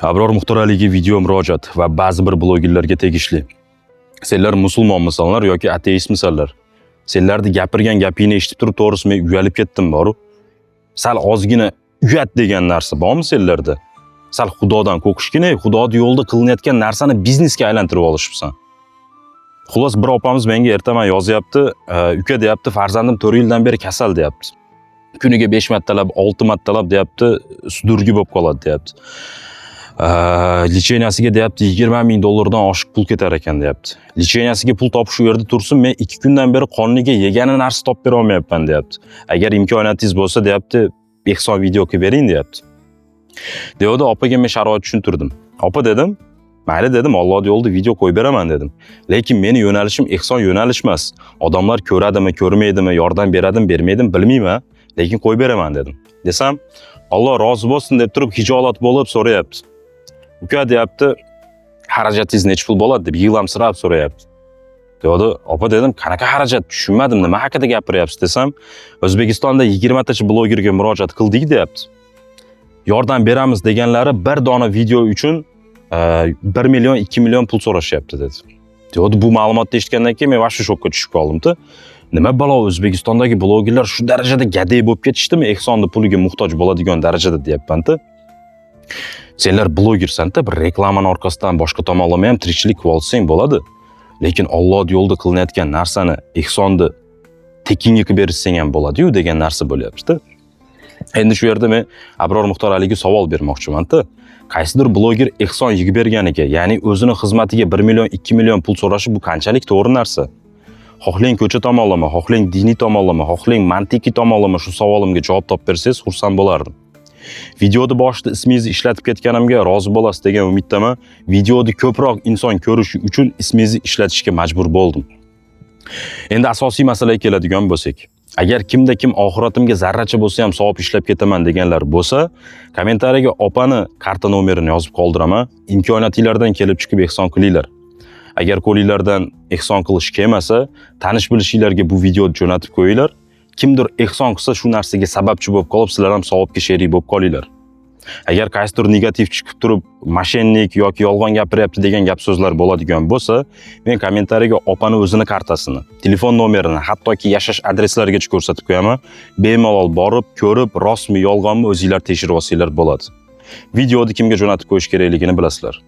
Abror Muxtoraliga video murojaat va ba'zi bir blogerlarga tegishli. Senlar musulmonmisanlar yoki ateistmisanlar? Senlarni gapirgan gapingni eshitib turib, to'g'risi men uyalib ketdim boru. Sal ozgina uyat degan narsa bormi senlarda? Sal Xudodan qo'rqishgina, Xudoning yo'lida qilinayotgan narsani biznesga aylantirib olishibsan. Xullas bir opamiz menga ertaman yozyapti, uka deyapti, farzandim 4 yildan beri kasal deyapti. Kuniga 5 martalab, 6 martalab deyapti, sudurgi bo'lib qoladi deyapti. Licheniyasiga deyapti 20 ming dollardan oshiq pul ketar ekan deyapti. Licheniyasiga pul topish u yerda tursin, men 2 kundan beri qoniga yegani narsa topib bera olmayapman deyapti. Agar imkoniyatingiz bo'lsa deyapti, ehson video qilib bering deyapti. Deyodi, opaga men sharoit tushuntirdim. Opa dedim, mayli dedim, Alloh yo'lida video qo'yib beraman dedim. Lekin meni yo'nalishim ehson yo'nalish emas. Odamlar ko'radimi, ko'rmaydimi, yordam beradimi, bermaydimi bilmayman, lekin qo'yib beraman dedim. Desam, Alloh rozi bo'lsin deb turib hijolat bo'lib so'rayapti. Uka deyapti, xarajatingiz necha pul bo'ladi deb yig'lamsirab so'rayapti. Deydi, opa dedim, qanaqa xarajat tushunmadim, nima haqida gapiryapsiz desam, O'zbekistonda 20 tacha blogerga murojaat qildik deyapti. Yordam beramiz deganlari bir dona video uchun 1 million 2 million pul so'rashyapti dedi. Deydi, bu ma'lumotni eshitgandan keyin men vashti shokka tushib qoldim-da. Nima balo, O'zbekistondagi blogerlar shu darajada gadey bo'lib ketishdimi, ehsonni puliga muhtoj bo'ladigan darajada deyapman-da. Senlar blogersan-da, bir reklamani orqasidan boshqa tomonlama ham tirikchilik qilib olsang bo'ladi. Lekin Alloh yo'lida qilinayotgan narsani ehsonni tekinga qilib bersang ham bo'ladi-yu degan narsa bo'lyapti-da. Endi shu yerda men Abror Muxtoraliga savol bermoqchiman-da. Qaysidir bloger ehson yig'ib berganiga, ya'ni o'zini xizmatiga 1 million 2 million pul so'rashi bu qanchalik to'g'ri narsa? Xohlang ko'cha tomonlama, xohlang diniy tomonlama, xohlang mantiqiy tomonlama shu savolimga javob topib bersangiz xursand bo'lardim. Videoda boshida ismingizni ishlatib ketganimga rozi bo'lasiz degan umiddaman. Videoda ko'proq inson ko'rishi uchun ismingizni ishlatishga majbur bo'ldim. Endi asosiy masalaga keladigan bo'lsak, agar kimda kim oxiratimga zarracha bo'lsa ham savob ishlab ketaman deganlar bo'lsa, kommentariyaga opani karta nomerini yozib qoldiraman. Imkoniyatingizlardan kelib chiqib ehson qilinglar. Agar qo'lingizlardan ehson qilish kelmasa, tanish bilishinglarga bu videoni jo'natib qo'yinglar. Kimdir ehson qilsa shu narsaga sababchi bo'lib qolib, sizlar ham savobga sherik bo'lib qolinglar. Agar qaysidir negativ chiqib turib, mashennik yoki yolg'on gapiryapti degan gap so'zlar bo'ladigan bo'lsa, men kommentariyaga opani o'zini kartasini, telefon nomerini, hattoki yashash adreslarigacha ko'rsatib qo'yaman. Bemalol borib, ko'rib, rostmi, yolg'onmi o'zingizlar tekshirib olsanglar bo'ladi. Videoni kimga jo'natib qo'yish kerakligini bilasizlar.